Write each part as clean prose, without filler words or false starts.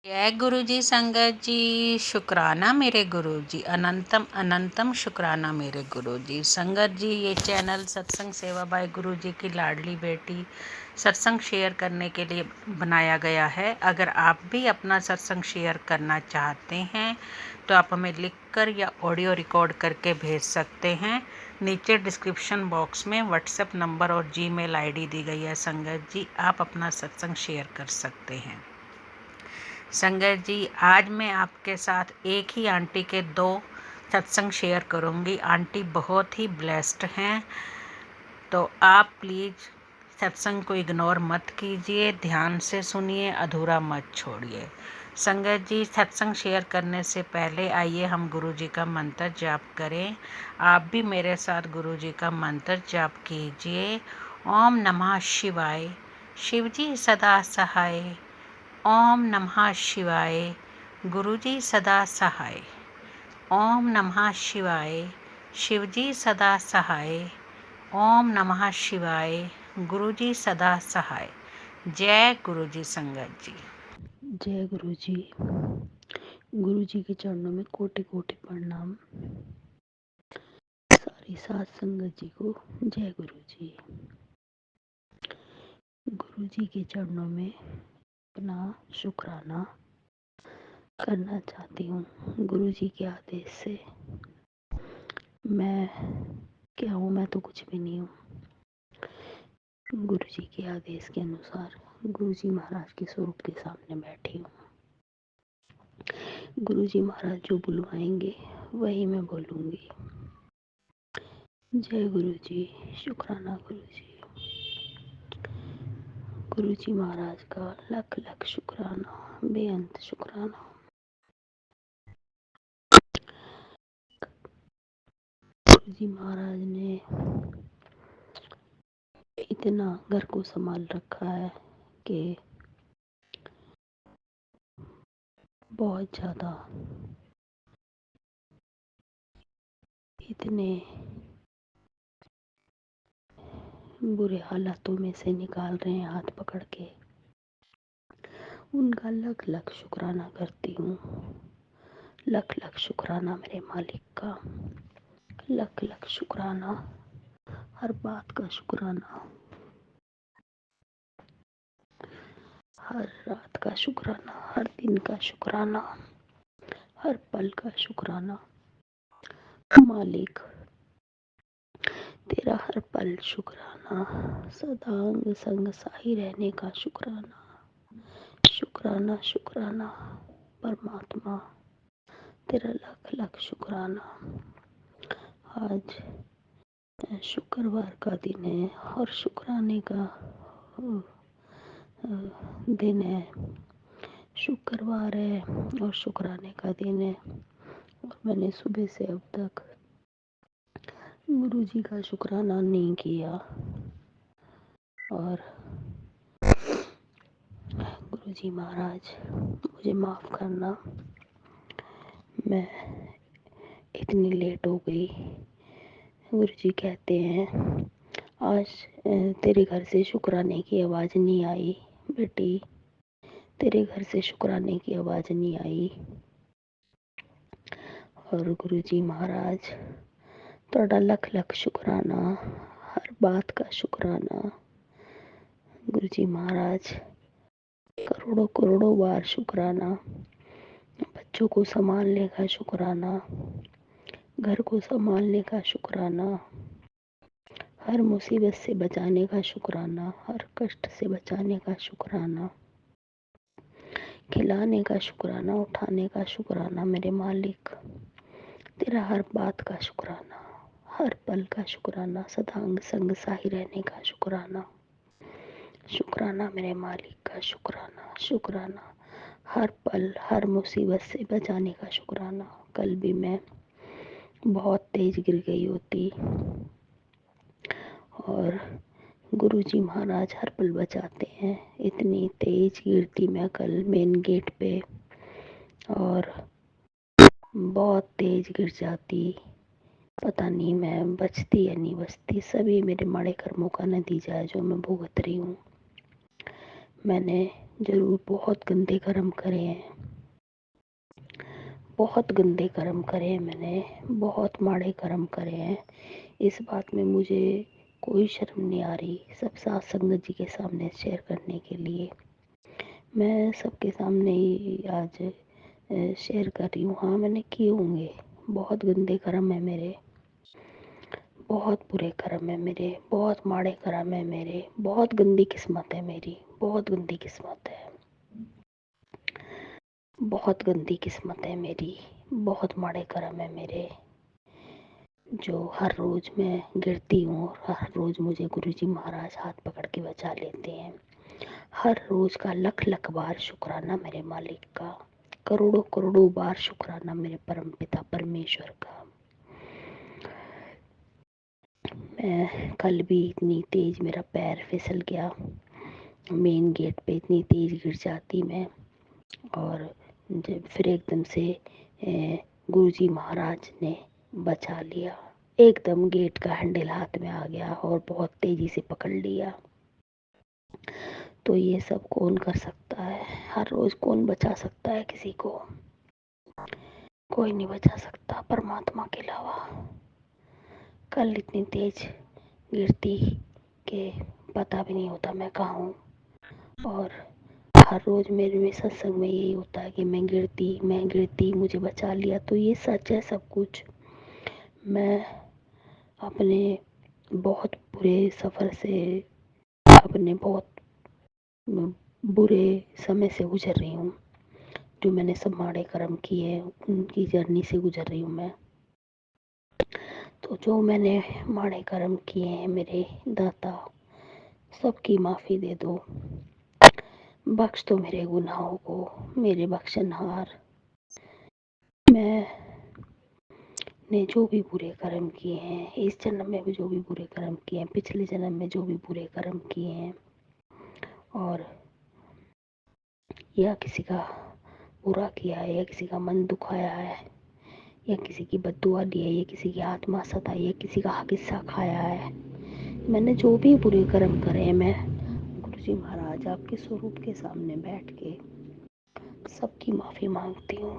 जय गुरु जी संगत जी, शुक्राना मेरे गुरु जी, अनंतम अनंतम शुक्राना मेरे गुरु जी। संगत जी, ये चैनल सत्संग सेवा बाय गुरु जी की लाडली बेटी सत्संग शेयर करने के लिए बनाया गया है। अगर आप भी अपना सत्संग शेयर करना चाहते हैं तो आप हमें लिखकर या ऑडियो रिकॉर्ड करके भेज सकते हैं। नीचे डिस्क्रिप्शन बॉक्स में व्हाट्सएप नंबर और जीमेल आईडी दी गई है। संगत जी, आप अपना सत्संग शेयर कर सकते हैं। संगत जी, आज मैं आपके साथ एक ही आंटी के 2 सत्संग शेयर करूंगी। आंटी बहुत ही ब्लेस्ड हैं, तो आप प्लीज़ सत्संग को इग्नोर मत कीजिए, ध्यान से सुनिए, अधूरा मत छोड़िए। संगत जी, सत्संग शेयर करने से पहले आइए हम गुरु जी का मंत्र जाप करें। आप भी मेरे साथ गुरु जी का मंत्र जाप कीजिए। ओम नमः शिवाय, शिव जी सदा सहाय। ओम नमः शिवाय, गुरुजी सदा सहाय। ओम नमः शिवाय, शिवजी सदा सहाय। ओम नमः शिवाय, गुरुजी सदा सहाय। जय गुरुजी संगत जी। जय गुरु जी। गुरु जी के चरणों में कोटि कोटि प्रणाम। सारी साध संगत जी को जय गुरु जी। गुरु जी के चरणों में अपना शुक्राना करना चाहती हूँ। गुरु जी के आदेश से मैं क्या हूँ? मैं तो कुछ भी नहीं हूँ। गुरु जी के आदेश के अनुसार गुरु जी महाराज के स्वरूप के सामने बैठी हूँ। गुरु जी महाराज जो बुलवाएंगे वही मैं बोलूँगी। जय गुरु जी, शुक्राना गुरु जी। गुरु जी महाराज का लख लख शुक्राना, बेअंत शुक्राना। गुरु जी महाराज ने इतना घर को संभाल रखा है कि बहुत ज़्यादा इतने बुरे हालातों में से निकाल रहे हैं हाथ पकड़ के। उनका लख लख शुक्राना करती हूँ। लख लख शुक्राना मेरे मालिक का, लख लख शुक्राना, हर बात का शुक्राना, हर रात का शुक्राना, हर दिन का शुक्राना, हर पल का शुक्राना। मालिक तेरा हर पल शुक्राना, सदा अंग संग साही रहने का शुक्राना, शुक्राना शुक्राना। परमात्मा तेरा लख लख शुक्राना। आज शुक्रवार का दिन है और शुक्राने का दिन है। शुक्रवार है और शुक्राने का दिन है और मैंने सुबह से अब तक गुरु जी का शुक्राना नहीं किया। और गुरु जी महाराज मुझे माफ़ करना, मैं इतनी लेट हो गई। गुरु जी कहते हैं आज तेरे घर से शुक्राने की आवाज़ नहीं आई बेटी, तेरे घर से शुक्राने की आवाज़ नहीं आई। और गुरु जी महाराज ਤੁਹਾਡਾ लख लख शुक्राना, हर बात का शुक्राना। गुरु जी महाराज करोड़ों करोड़ों बार शुक्राना। बच्चों को संभालने का शुक्राना, घर को संभालने का शुक्राना, हर मुसीबत से बचाने का शुक्राना, हर कष्ट से बचाने का शुक्राना, खिलाने का शुक्राना, उठाने का शुक्राना। मेरे मालिक तेरा हर बात का शुक्राना, हर पल का शुक्राना, सदा अंग संग साही रहने का शुक्राना। शुक्राना मेरे मालिक का, शुक्राना शुक्राना। हर पल हर मुसीबत से बचाने का शुक्राना। कल भी मैं बहुत तेज गिर गई होती और गुरुजी महाराज हर पल बचाते हैं। इतनी तेज गिरती मैं कल मेन गेट पे और बहुत तेज गिर जाती। पता नहीं मैं बचती या नहीं बचती। सभी मेरे माड़े कर्मों का नतीजा है जो मैं भुगत रही हूँ। मैंने ज़रूर बहुत गंदे कर्म करे हैं, बहुत गंदे कर्म करे हैं मैंने, बहुत माड़े कर्म करे हैं। इस बात में मुझे कोई शर्म नहीं आ रही, सब साथ संगत जी के सामने शेयर करने के लिए। मैं सबके सामने ही आज शेयर कर रही हूँ। हाँ, मैंने किए होंगे, बहुत गंदे कर्म है मेरे, बहुत बुरे कर्म है मेरे, बहुत माड़े कर्म है मेरे, बहुत गंदी किस्मत है मेरी, बहुत गंदी किस्मत है, बहुत गंदी किस्मत है मेरी, बहुत माड़े कर्म है मेरे, जो हर रोज़ मैं गिरती हूँ और हर रोज़ मुझे गुरुजी महाराज हाथ पकड़ के बचा लेते हैं। हर रोज़ का लख लख बार शुक्राना मेरे मालिक का, करोड़ों करोड़ों बार शुक्राना मेरे परम पिता परमेश्वर का। मैं कल भी इतनी तेज़ मेरा पैर फिसल गया, मेन गेट पे इतनी तेज़ गिर जाती मैं, और जब फिर एकदम से गुरुजी महाराज ने बचा लिया। एकदम गेट का हैंडल हाथ में आ गया और बहुत तेज़ी से पकड़ लिया। तो ये सब कौन कर सकता है? हर रोज़ कौन बचा सकता है किसी को? कोई नहीं बचा सकता परमात्मा के अलावा। कल इतनी तेज़ गिरती कि पता भी नहीं होता मैं कहाँ हूँ, और हर रोज़ मेरे में सत्संग में यही होता है कि मैं गिरती मुझे बचा लिया। तो ये सच है सब कुछ। मैं अपने बहुत बुरे सफ़र से, अपने बहुत बुरे समय से गुजर रही हूँ। जो मैंने सब माड़े कर्म किए उनकी जर्नी से गुजर रही हूँ मैं। तो जो मैंने माड़े कर्म किए हैं मेरे दाता, सबकी माफ़ी दे दो, बख्श दो मेरे गुनाहों को, मेरे बख्शनहार। मैं ने जो भी बुरे कर्म किए हैं, इस जन्म में भी जो भी बुरे कर्म किए हैं, पिछले जन्म में जो भी बुरे कर्म किए हैं, और या किसी का बुरा किया है, या किसी का मन दुखाया है, या किसी की बद्दुआ दी है, या किसी की आत्मा सताई है, किसी का किस्सा खाया है, मैंने जो भी बुरे कर्म करे हैं, मैं गुरुजी महाराज आपके स्वरूप के सामने बैठ के सबकी माफ़ी मांगती हूँ।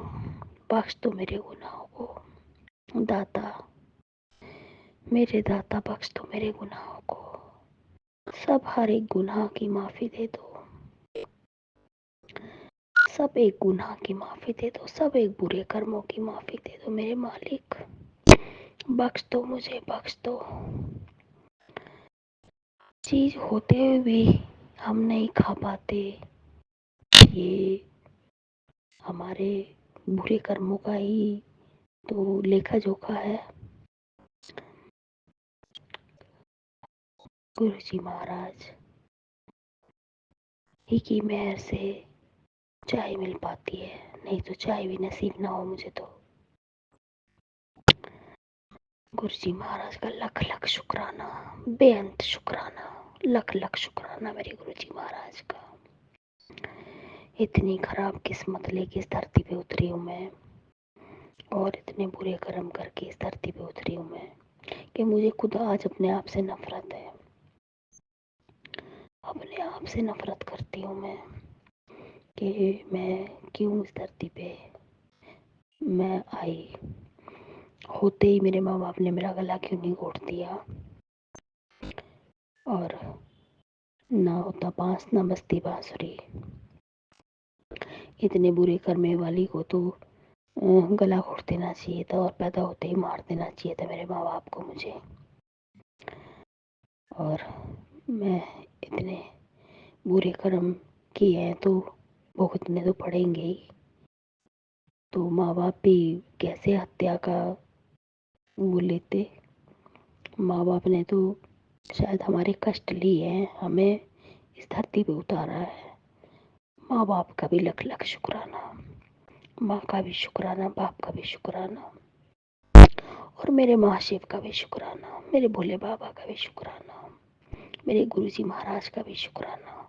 बख्श दो मेरे गुनाहों को दाता, मेरे दाता, बख्श दो मेरे गुनाहों को। सब हर एक गुनाह की माफ़ी दे दो, सब एक गुनाह की माफ़ी दे दो, सब एक बुरे कर्मों की माफ़ी दे दो मेरे मालिक। बख्श दो मुझे, बख्श दो। चीज़ होते हुए भी हम नहीं खा पाते, ये हमारे बुरे कर्मों का ही तो लेखा जोखा है। गुरुजी महाराज ही की मेहर से चाय मिल पाती है, नहीं तो चाय भी नसीब ना हो मुझे तो। गुरुजी महाराज का लख लख शुक्राना, बेअंत शुक्राना, लख लख शुक्राना मेरे गुरुजी महाराज का। इतनी खराब किस्मत लेके इस धरती पे उतरी हूँ मैं, और इतने बुरे कर्म करके इस धरती पे उतरी हूँ मैं, कि मुझे खुद आज अपने आप से नफरत है। अपने आप से नफरत करती हूँ मैं कि मैं क्यों इस धरती पे मैं आई। होते ही मेरे माँ बाप ने मेरा गला क्यों नहीं घोट दिया, और ना होता बांस ना बजती बांसुरी। इतने बुरे करने वाली को तो गला घोट देना चाहिए था, और पैदा होते ही मार देना चाहिए था मेरे माँ बाप को मुझे। और मैं इतने बुरे कर्म किए हैं तो भुगतने तो पड़ेंगे ही। तो माँ बाप भी कैसे हत्या का वो लेते। माँ बाप ने तो शायद हमारे कष्ट लिए हैं, हमें इस धरती पे उतारा है। माँ बाप का भी लख लख शुक्राना, माँ का भी शुक्राना, बाप का भी शुक्राना, और मेरे महाशिव का भी शुक्राना, मेरे भोले बाबा का भी शुक्राना, मेरे गुरुजी महाराज का भी शुक्राना,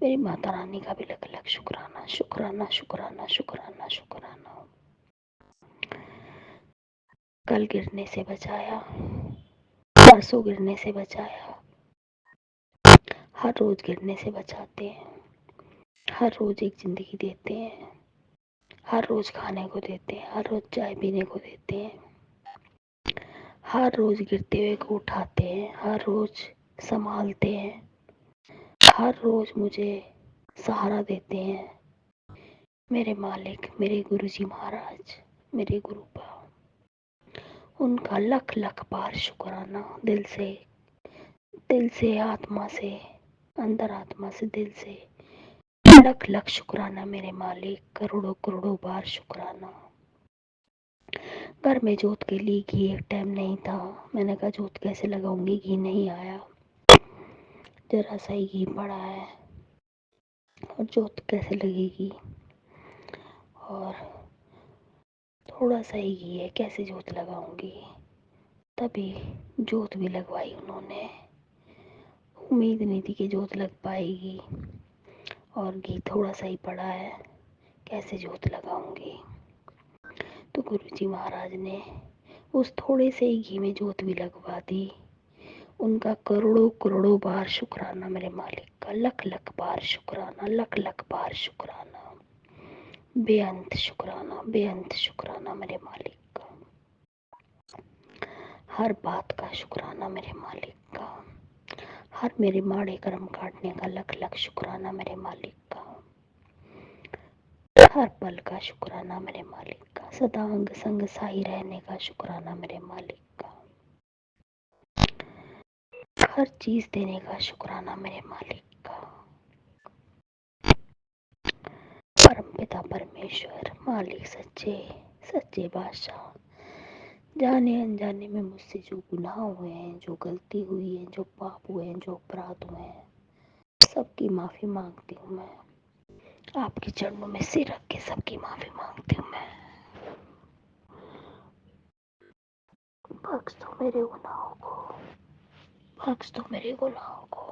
मेरी माता रानी का भी लख लख शुक्राना, शुक्राना शुक्राना शुक्राना शुक्राना। कल गिरने से बचाया, परसों गिरने से बचाया, हर रोज गिरने से बचाते हैं। हर रोज एक जिंदगी देते हैं, हर रोज खाने को देते हैं, हर रोज चाय पीने को देते हैं, हर रोज गिरते हुए को उठाते हैं, हर रोज संभालते हैं, हर रोज मुझे सहारा देते हैं। मेरे मालिक, मेरे गुरुजी महाराज, मेरे गुरुपा, उनका लख लख बार शुक्राना, दिल से आत्मा से, अंदर आत्मा से, दिल से लख लख शुक्राना मेरे मालिक, करोड़ों करोड़ों बार शुक्राना। घर में जोत के लिए घी एक टाइम नहीं था। मैंने कहा जोत कैसे लगाऊंगी, घी नहीं आया, जरा सा ही घी पड़ा है और जोत कैसे लगेगी, और थोड़ा सा ही घी है, कैसे जोत लगाऊंगी। तभी जोत भी लगवाई उन्होंने। उम्मीद नहीं थी कि जोत लग पाएगी, और घी थोड़ा सा ही पड़ा है, कैसे जोत लगाऊंगी। तो गुरुजी महाराज ने उस थोड़े से ही घी में जोत भी लगवा दी। उनका करोड़ों करोड़ों बार शुक्राना मेरे मालिक का, लख लख बार शुक्राना, लख लख बार शुक्राना, बेअंत शुक्राना, बेअंत शुक्राना मेरे मालिक का। हर बात का शुक्राना मेरे मालिक का, हर मेरे माड़े कर्म काटने का लख लख शुक्राना मेरे मालिक का, हर पल का शुक्राना मेरे मालिक का, सदा अंग संग साई रहने का शुक्राना मेरे मालिक का, हर चीज देने का शुक्राना मेरे मालिक का। परम पिता परमेश्वर, मालिक, सच्चे सच्चे बादशाह, जाने अनजाने में मुझसे जो गुनाह हुए हैं, जो गलती हुई है, जो पाप हुए हैं, जो अपराध हुए हैं, सबकी माफी मांगती हूँ मैं। आपके चरणों में सिर रख के सबकी माफी मांगती हूँ मैं। बख्श दो मेरे गुनाहों को, बख्श दो मेरे गुनाहों को,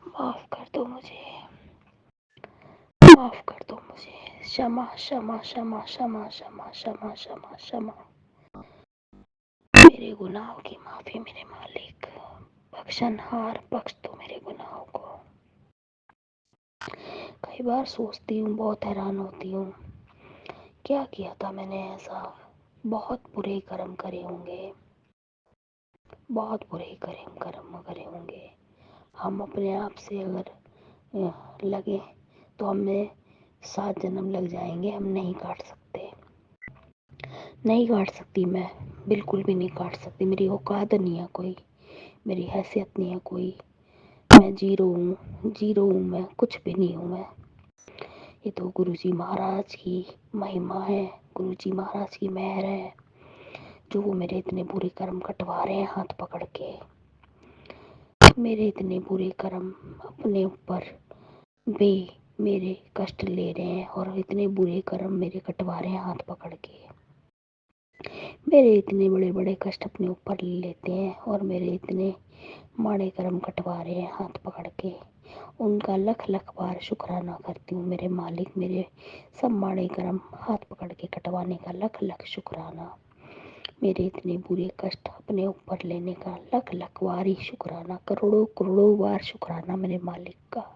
माफ कर दो मुझे, माफ कर दो मुझे। क्षमा क्षमा क्षमा क्षमा क्षमा क्षमा क्षमा क्षमा, मेरे गुनाहों की माफी मेरे मालिक। बख्शनहार, बख्श दो मेरे गुनाहों को। कई बार सोचती हूँ, बहुत हैरान होती हूँ, क्या किया था मैंने ऐसा। बहुत बुरे कर्म करे होंगे, बहुत बुरे कर्म करे होंगे। हम अपने आप से अगर लगे तो हमें 7 जन्म लग जाएंगे, हम नहीं काट सकते, नहीं काट सकती मैं, बिल्कुल भी नहीं काट सकती। मेरी औकात नहीं है कोई, मेरी हैसियत नहीं है कोई, मैं जीरो हूँ, जीरो हूँ मैं, कुछ भी नहीं हूँ मैं। ये तो गुरुजी महाराज की महिमा है, गुरुजी महाराज की मेहर है, जो वो मेरे इतने बुरे कर्म कटवा रहे हैं हाथ पकड़ के। मेरे इतने बुरे कर्म अपने ऊपर भी मेरे कष्ट ले रहे हैं, और इतने बुरे कर्म मेरे कटवा रहे हैं हाथ पकड़ के। मेरे इतने बड़े बड़े कष्ट अपने ऊपर ले लेते हैं, और मेरे इतने माड़े कर्म कटवा रहे हैं हाथ पकड़ के। उनका लख लख बार शुक्राना करती हूँ मेरे मालिक, मेरे सब माड़े कर्म हाथ पकड़ के कटवाने का लख लख शुक्राना। मेरे इतने बुरे कष्ट अपने ऊपर लेने का लख लख बार ही शुक्राना, करोड़ों करोड़ों बार शुक्राना मेरे मालिक का।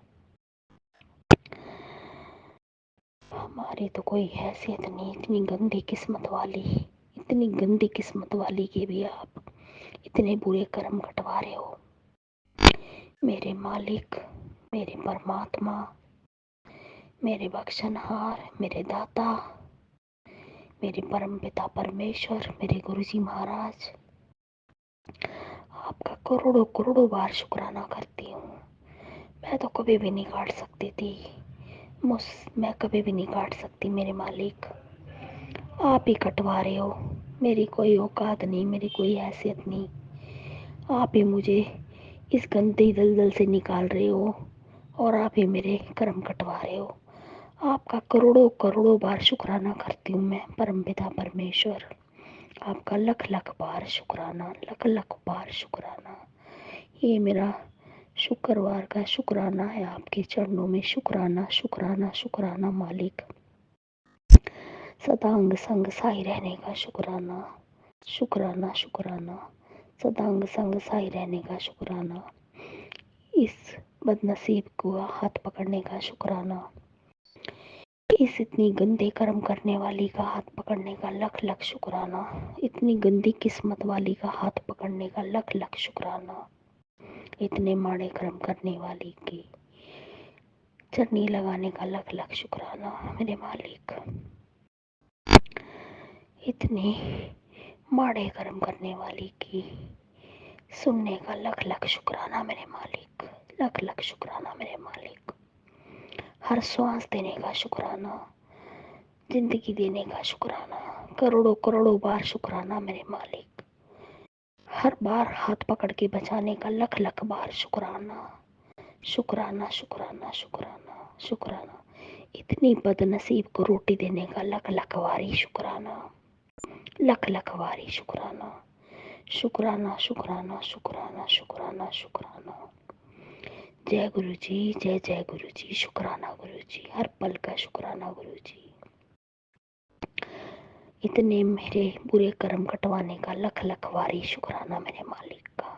हमारी तो कोई हैसियत नहीं, इतनी गंदी किस्मत वाली, इतनी गंदी किस्मत वाली के भी आप इतने बुरे कर्म कटवा रहे हो। मेरे मालिक, मेरे परमात्मा, मेरे बख्शनहार, मेरे दाता, मेरे परम पिता परमेश्वर, मेरे गुरुजी महाराज, आपका करोड़ों करोड़ों बार शुक्राना करती हूँ। मैं तो कभी भी नहीं काट सकती थी, मैं कभी भी नहीं काट सकती मेरे मालिक, आप ही कटवा रहे हो। मेरी कोई औकात नहीं, मेरी कोई हैसियत नहीं, आप ही मुझे इस गंदे दलदल से निकाल रहे हो, और आप ही मेरे कर्म कटवा रहे हो। आपका करोड़ों करोड़ों बार शुक्राना करती हूँ मैं परमपिता परमेश्वर। आपका लख लख बार शुक्राना, लख लख बार शुक्राना। ये मेरा शुक्रवार का शुक्राना है आपके चरणों में, शुक्राना शुक्राना शुक्राना मालिक। सदांग संग साई रहने का शुक्राना, शुक्राना शुक्राना, सदांग संग साई रहने का शुक्राना। इस बदनसीब को हाथ पकड़ने का शुक्राना, इस इतनी गंदे कर्म करने वाली का हाथ पकड़ने का लख लख शुक्राना, इतनी गंदी किस्मत वाली का हाथ पकड़ने का लख लख शुक्राना, इतने माड़े कर्म करने वाली की चटनी लगाने का लख लख शुक्राना मेरे मालिक। इतनी माड़े कर्म करने वाली की सुनने का लख लख शुक्राना मेरे मालिक, लख लख शुक्राना मेरे मालिक। हर श्वास देने का शुक्राना, जिंदगी देने का शुक्राना, करोड़ों करोड़ों बार शुक्राना मेरे मालिक। हर बार हाथ पकड़ के बचाने का लख लख बार शुक्राना, शुक्राना शुक्राना शुक्राना शुक्राना। इतनी बदनसीब को रोटी देने का लख लख वारी शुक्राना, लख लख वारी शुक्राना, शुक्राना शुक्राना शुक्राना शुक्राना शुक्राना। जय गुरु जी, जय जय गुरु जी, शुक्राना गुरु जी, हर पल का शुक्राना गुरु जी। इतने मेरे बुरे कर्म कटवाने का लख लख वारी शुक्राना मेरे मालिक का।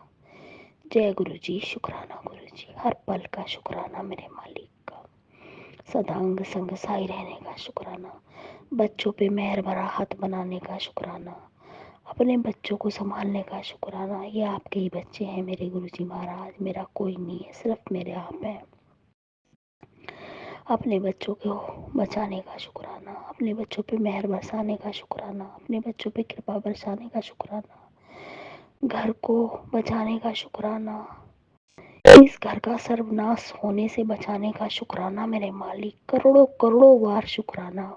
जय गुरु जी, शुक्राना गुरु जी, हर पल का शुक्राना मेरे मालिक का। सदांग संग साई रहने का शुक्राना, बच्चों पे मेहर भरा हाथ बनाने का शुक्राना, अपने बच्चों को संभालने का शुक्राना। ये आपके ही बच्चे हैं मेरे गुरुजी महाराज, मेरा कोई नहीं है, सिर्फ मेरे आप हैं। अपने बच्चों को बचाने का शुक्राना, अपने बच्चों पे मेहर बरसाने का शुक्राना, अपने बच्चों पे कृपा बरसाने का शुक्राना, घर को बचाने का शुक्राना, इस घर का सर्वनाश होने से बचाने का शुक्राना मेरे मालिक। करोड़ों करोड़ों बार शुक्राना।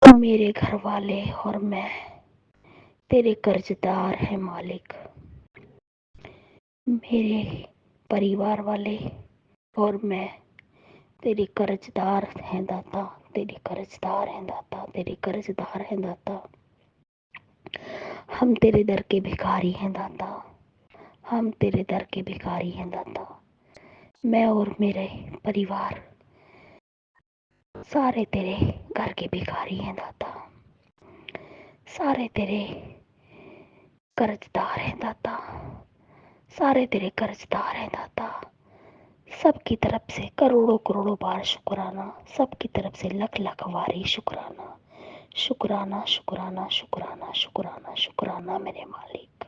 मेरे घर वाले और मैं तेरे कर्जदार हैं मालिक। मेरे परिवार वाले और मैं तेरे कर्जदार हैं दाता, तेरे कर्जदार हैं दाता, तेरे कर्जदार हैं दाता। हम तेरे दर के भिखारी हैं दाता, हम तेरे दर के भिखारी हैं दाता। मैं और मेरे परिवार सारे तेरे घर के भिखारी हैं दाता, सारे तेरे कर्जदार हैं दाता, सारे तेरे कर्जदार हैं दाता। सबकी तरफ से करोड़ों करोड़ों बार शुक्राना, सबकी तरफ से लख लख वारी शुक्राना, शुक्राना शुक्राना शुक्राना शुक्राना शुक्राना मेरे मालिक।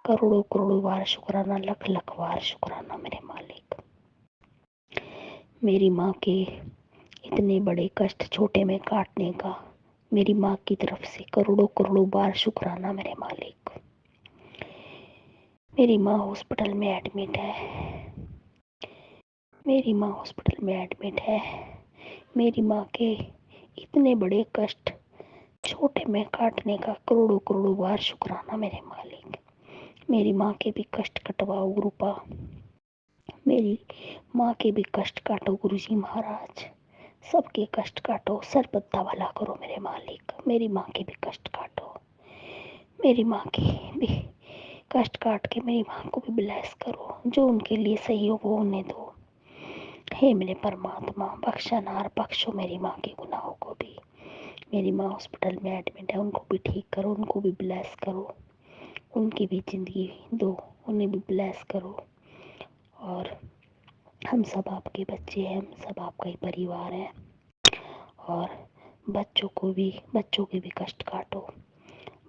करोड़ों करोड़ों बार शुक्राना, लख लख बार शुक्राना मेरे मालिक। मेरी माँ के इतने बड़े कष्ट छोटे में काटने का मेरी माँ की तरफ से करोड़ों करोड़ों बार शुक्राना मेरे मालिक। मेरी माँ हॉस्पिटल में एडमिट है, मेरी माँ हॉस्पिटल में एडमिट है। मेरी माँ के इतने बड़े कष्ट छोटे में काटने का करोड़ों करोड़ों बार शुक्राना मेरे मालिक। मेरी माँ के भी कष्ट कटवाओ गुरुपा, मेरी माँ के भी कष्ट काटो गुरुजी महाराज, सबके कष्ट काटो, सरबत्ता वाला करो मेरे मालिक। मेरी माँ के भी कष्ट काटो, मेरी माँ के भी कष्ट काट के मेरी माँ को भी ब्लेस करो, जो उनके लिए सही हो वो उन्हें दो। हे मेरे परमात्मा, बख्शनार बख्शो मेरी माँ के गुनाहों को भी। मेरी माँ हॉस्पिटल में एडमिट है, उनको भी ठीक करो, उनको भी ब्लेस करो, उनकी भी ज़िंदगी दो, उन्हें भी ब्लेस करो। और हम सब आपके बच्चे हैं, हम सब आपका ही परिवार है। और बच्चों के भी कष्ट काटो,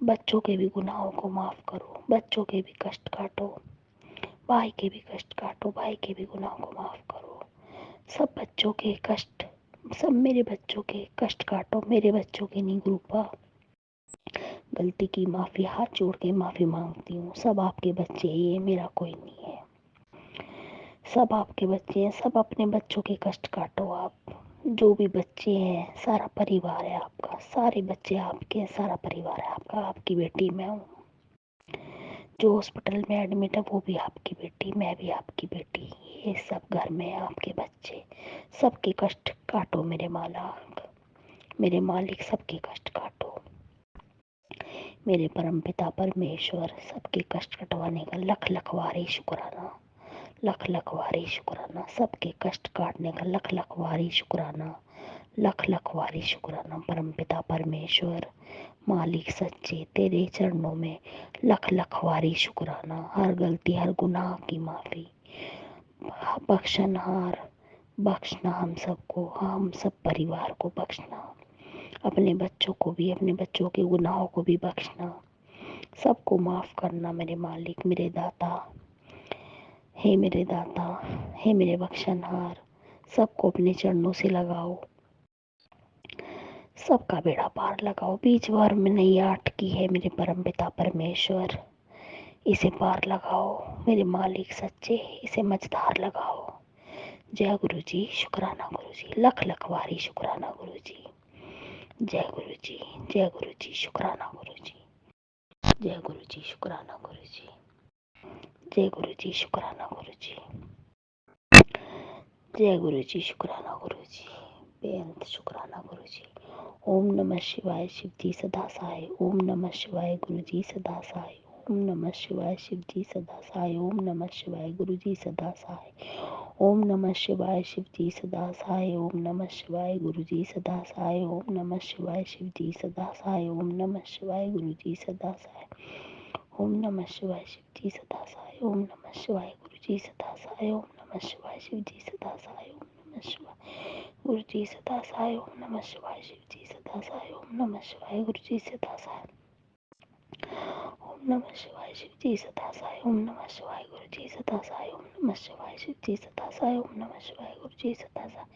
बच्चों के भी गुनाहों को माफ़ करो, बच्चों के भी कष्ट काटो, भाई के भी कष्ट काटो, भाई के भी गुनाहों को माफ़ करो। सब बच्चों के कष्ट, सब मेरे बच्चों के कष्ट काटो, मेरे बच्चों के नहीं गुरुपा। गलती की माफ़ी, हाथ जोड़ के माफ़ी मांगती हूँ। सब आपके बच्चे ही हैं, मेरा कोई नहीं है। सब आपके बच्चे हैं, सब अपने बच्चों के कष्ट काटो आप। जो भी बच्चे हैं, सारा परिवार है आपका, सारे बच्चे आपके हैं, सारा परिवार है आपका। आपकी बेटी मैं हूँ, जो हॉस्पिटल में एडमिट है वो भी आपकी बेटी, मैं भी आपकी बेटी। ये सब घर में आपके बच्चे, सबके कष्ट काटो मेरे मालिक सबके कष्ट काटो। मेरे परम पिता परमेश्वर, सबके कष्ट कटवाने का लख लख वारी शुक्राना, लख लख वारी शुक्राना, सबके कष्ट काटने का लख लख वारी शुक्राना, लख लख वारी शुक्राना। परम पिता परमेश्वर, मालिक सच्चे, तेरे चरणों में लख लख वारी शुक्राना। हर गलती हर गुनाह की माफ़ी, बख्शनहार, बख्शना हम सबको, हम सब परिवार को बख्शना, अपने बच्चों को भी, अपने बच्चों के गुनाहों को भी बख्शना, सबको माफ़ करना मेरे मालिक, मेरे दाता, हे मेरे दाता, हे मेरे बख्शनहार, सबको अपने चरणों से लगाओ, सबका बेड़ा पार लगाओ। बीच भर में नैया अटकी है मेरे परमपिता परमेश्वर, इसे पार लगाओ मेरे मालिक सच्चे, इसे मझधार लगाओ। जय गुरु जी, शुक्राना गुरु जी, लख लख वारी शुक्राना गुरु जी। जय गुरु जी, जय गुरु जी, शुक्राना गुरु जी। जय गुरु जी, शुक्राना गुरु जी। जय गुरु जी, शुक्राना गुरु जी। जय गुरु जी, शुक्राना गुरु जी, बेअंत शुक्राना गुरु जी। ओम नमः शिवाय, शिव जी सदा सहाय। ओम नमः शिवाय, गुरु जी सदा सहाय। ओम नमः शिवाय, शिव जी सदा सहाय। ओम नमः शिवाय, गुरु जी सदा सहाय। ओम नमः शिवाय, शिव जी सदा सहाय। ओम नमः शिवाय, गुरु जी सदा सहाय। ओम नमः शिवाय, शिव जी सदा सहाय। ओम नमः शिवाय, गुरु जी सदा सहाय। ओम नमः शिवाय, शिव जी सदा सहाय। ओम नमः शिवाय, गुरु जी सदा सहाय। ओम नमः शिवाय, शिव जी सदा सहाय। ओम नमः शिवाय, गुरु जी सदा सहाय। ओम नमः शिवाय, शिव जी सदा सहाय। ओम नमः शिवाय, गुरु जी सदा सहाय। ओम नमः शिवाय, शिव जी सदा सहाय। ओम नमः शिवाय, गुरु जी सदा सहाय। ओम नमः शिवाय, शिव जी सदा सहाय। ओम नमः शिवाय, गुरु जी सदा सहाय।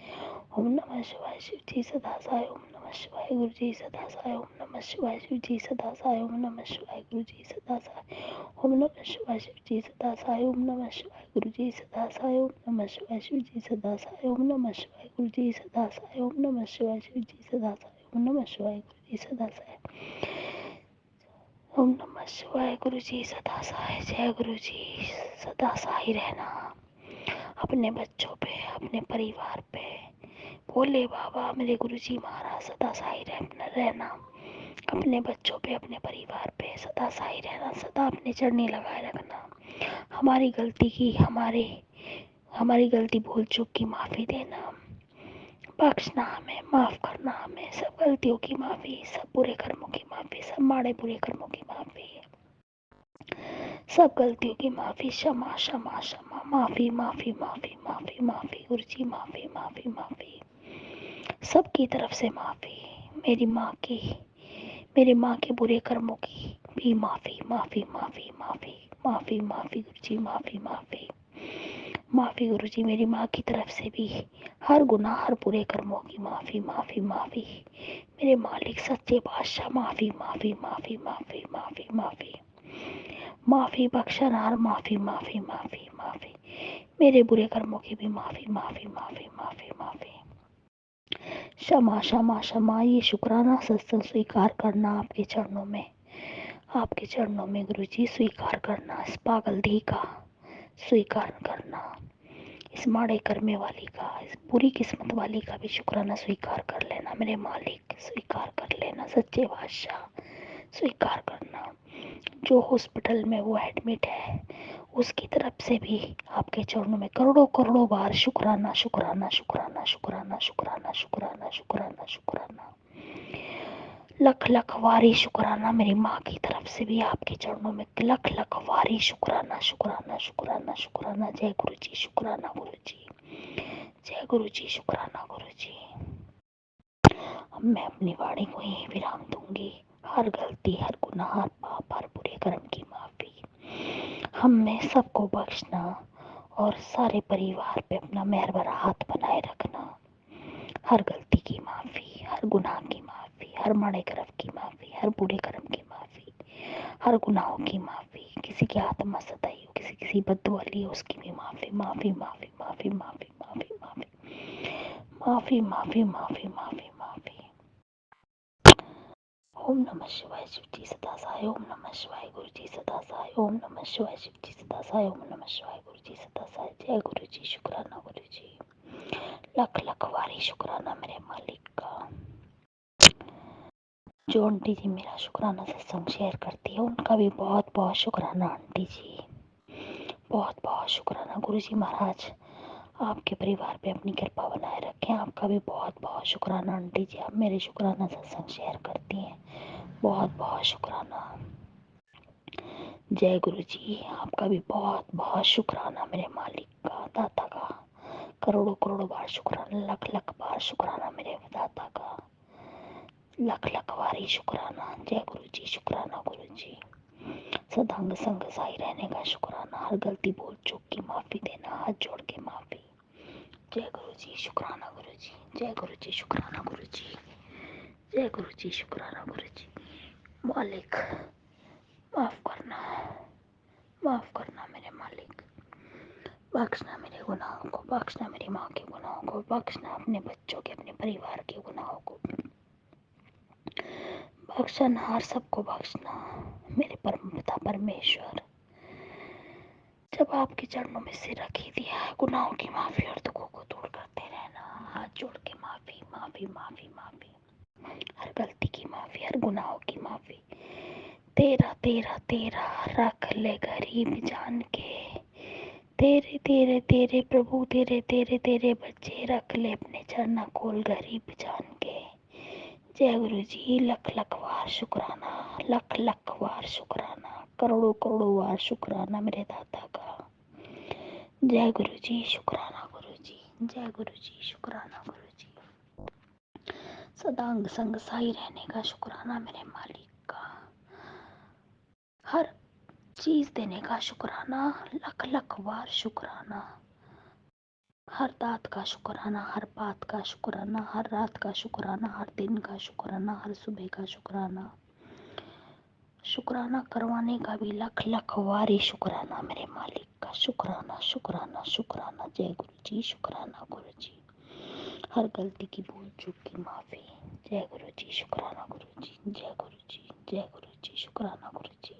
ओम नमः शिवाय, शिव जी सदा सहाय। ओम नमः शिवाय, गुरु जी सदा सहाय। ओम नमः शिवाय, शिव जी सदा सहाय। ओम नमः शिवाय, गुरु जी सदा सहाय। ओम नमः शिवाय, शिव जी सदा सहाय। ओम नमः शिवाय, गुरु जी सदा सहाय। ओम नमः शिवाय, शिव जी सदा सहाय। ओम नमः शिवाय, गुरु जी सदा सहाय। ओम नमः शिवाय, शिव जी सदा सहाय। ओम नमः शिवाय, गुरु जी सदा सहाय। ओम नमः शिवाय, गुरु जी सदा सहाय। जय गुरु जी, सदा सहाय रहना अपने बच्चों पे, अपने परिवार पे। भोले बाबा मेरे गुरु जी महाराज सदा सहाय रहना अपने बच्चों पे, अपने परिवार पे, सदा सहाय रहना, सदा अपने चरणी लगाए रखना। हमारी गलती की, हमारी गलती भूल चूक की माफ़ी देना, बख्शना हमें, माफ़ करना हमें, सब गलतियों की माफ़ी, सब बुरे कर्मों की माफ़ी, सब माड़े बुरे कर्मों की माफ़ी, सब गलतियों की माफ़ी, क्षमा क्षमा क्षमा, माफ़ी माफ़ी माफ़ी माफ़ी माफ़ी, गुरु जी माफ़ी माफ़ी माफ़ी, सबकी तरफ से माफ़ी, मेरी माँ की, मेरी माँ के बुरे कर्मों की भी माफ़ी माफ़ी माफ़ी माफ़ी माफ़ी माफ़ी, गुरु जी माफ़ी माफ़ी माफ़ी, गुरु जी मेरी माँ की तरफ से भी हर गुनाह, हर बुरे कर्मों की माफ़ी माफ़ी माफ़ी, मेरे मालिक सच्चे बादशाह माफ़ी माफ़ी माफ़ी माफ़ी माफ़ी माफ़ी माफ़ी, बख्शनहार माफ़ी माफ़ी माफ़ी माफ़ी, मेरे बुरे कर्मों की भी माफ़ी माफ़ी माफ़ी माफ़ी माफ़ी, क्षमा क्षमा क्षमा। ये शुक्राना सत्संग स्वीकार करना आपके चरणों में, आपके चरणों में गुरु जी स्वीकार करना, इस पागल धी का स्वीकार करना, इस माड़े करने वाली का, इस बुरी किस्मत वाली का भी शुक्राना स्वीकार कर लेना मेरे मालिक, स्वीकार कर लेना सच्चे बादशाह, स्वीकार करना। जो हॉस्पिटल में वो एडमिट है उसकी तरफ से भी आपके चरणों में करोड़ों करोड़ों बार शुक्राना शुक्राना शुक्राना शुक्राना शुक्राना शुक्राना शुक्राना शुक्राना, लख लख वारी शुक्राना मेरी माँ की तरफ से भी आपके चरणों में लख लख वारी शुक्राना शुक्राना शुक्राना शुक्राना। जय गुरु जी, शुक्राना गुरु जी, जय गुरु जी, शुक्राना गुरु जी। अब मैं अपनी वाणी को यहीं विराम दूंगी। हर गलती, हर गुनाह, हर पाप, हर बुरे कर्म की माफी हम में सबको बख्शना और सारे परिवार पे अपना मेहर भरा हाथ बनाए रखना। हर गलती की माफ़ी, हर गुनाह की माफ़ी, हर माड़े कर्म की माफ़ी, हर बुरे कर्म की माफ़ी, हर गुनाहों की माफ़ी, किसी की आत्मा सताई हो, किसी बद्दुआ ली हो, उसकी भी माफ़ी माफ़ी माफ़ी माफ़ी माफ़ी माफ़ी माफ़ी माफ़ी माफ़ी माफ़ी माफ़ी माफ़ी। ओम नमः शिवाय, शिव जी सदा सहाय। ओम नमः शिवाय, गुरु जी सदा सहाय। ओम नमः शिवाय, शिव जी सदा सहाय। ओम नमः शिवाय, गुरु जी सदा सहाय। जय गुरु जी, शुक्राना गुरु जी, लख लख वारी शुक्राना मेरे मालिक का। जो आंटी जी मेरा शुक्राना सत्संग शेयर करती है उनका भी बहुत बहुत शुक्राना आंटी जी, बहुत बहुत शुक्राना। गुरु जी महाराज आपके परिवार पे अपनी कृपा बनाए रखें। आपका भी बहुत बहुत शुक्राना आंटी जी, आप मेरे शुक्राना सत्संग शेयर करती हैं, बहुत बहुत शुक्राना। जय गुरु जी। आपका भी बहुत बहुत शुक्राना मेरे मालिक का, दाता का। करोड़ों करोड़ों बार शुक्राना, लख लख बार शुक्राना मेरे दाता का, लख लख बार ही शुक्राना। जय गुरु जी, शुक्राना गुरु जी। सदांग संग साई रहने का शुक्राना, हर गलती बोल चूक की माफी देना, हाथ जोड़ के माफी। जय गुरु जी, शुक्राना गुरु जी। जय गुरु जी, शुक्राना गुरु जी। जय गुरु जी, शुक्राना गुरु जी। मालिक माफ करना, माफ करना मेरे मालिक। बख्शना मेरे गुनाहों को, बख्शना मेरी माँ के गुनाहों को, बख्शना अपने बच्चों के, अपने परिवार के गुनाहों को, बख्शना हर सबको बख्शना मेरे परम पिता परमेश्वर। जब आपके चरणों में सिर रख ही दिया है, गुनाहों की माफी और दुखों को दूर करते रहना, हाथ जोड़ के माफी माफी माफी माफी, हर गलती की माफी, हर गुनाहों की माफी। तेरा तेरा तेरा रख ले गरीब जान के, तेरे तेरे तेरे प्रभु, तेरे तेरे तेरे बच्चे रख ले अपने चरना खोल गरीब जान के। जय गुरु जी, लख लख बार शुक्राना, लख लख बार शुक्राना, करोड़ों करोड़ों बार शुक्राना मेरे दाता का। जय गुरु जी, शुक्राना गुरु जी। जय गुरु जी, शुक्राना गुरु जी। सदांग संग साई रहने का शुक्राना मेरे मालिक का, हर चीज देने का शुक्राना, लख लख बार शुक्राना। हर दात का शुक्राना, हर बात का शुक्राना, हर रात का शुक्राना, हर दिन का शुक्राना, हर सुबह का शुक्राना। शुक्राना करवाने का भी लख लख वारी शुक्राना मेरे मालिक का। शुक्राना शुक्राना शुक्राना। जय गुरु जी, शुक्राना गुरु जी। हर गलती की भूल चूक की माफी। जय गुरु जी, शुक्राना गुरु जी। जय गुरु जी, जय गुरु जी, शुक्राना गुरु जी।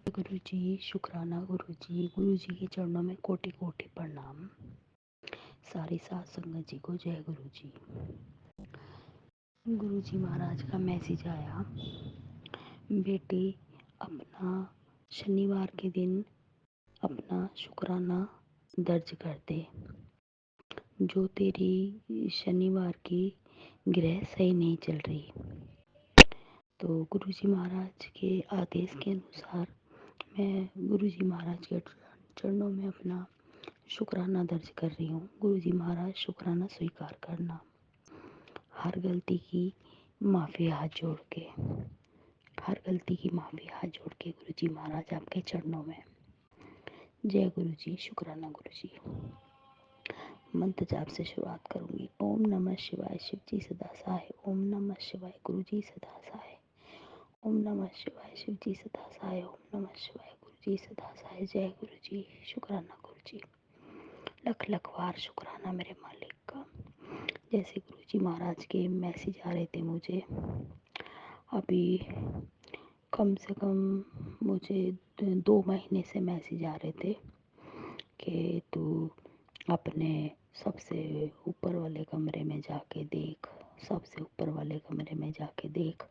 गुरु जी, शुक्राना गुरु जी। गुरु जी के चरणों में कोटि कोटि प्रणाम। सारी सात संगत जी को जय गुरु जी। गुरु जी महाराज का मैसेज आया, बेटी अपना शनिवार के दिन अपना शुक्राना दर्ज कर दे। जो तेरी शनिवार की ग्रह सही नहीं चल रही, तो गुरुजी महाराज के आदेश के अनुसार मैं गुरुजी महाराज के चरणों में अपना शुक्राना दर्ज कर रही हूँ। गुरुजी महाराज, शुक्राना स्वीकार करना, हर गलती की माफ़ी हाथ जोड़ के, हर गलती की माफ़ी हाथ जोड़ के गुरुजी महाराज आपके चरणों में। जय गुरु जी, शुक्राना गुरु जी। मंत्र जाप से शुरुआत करूंगी। ओम नमः शिवाय, शिव जी सदा सहाय। ओम नमः शिवाय, गुरु जी सदा सहाय। ओम नमः शिवाय, शिव जी सदा सहाय। ओम नमः शिवाय, गुरु जी सदा सहाय। जय गुरु जी, शुक्राना गुरु जी। लख लख बार शुक्राना मेरे मालिक का। जैसे गुरु जी महाराज के मैसेज आ रहे थे मुझे, अभी कम से कम मुझे 2 महीने से मैसेज आ रहे थे कि तू अपने सबसे ऊपर वाले कमरे में जाके देख, सबसे ऊपर वाले कमरे में जाके देख,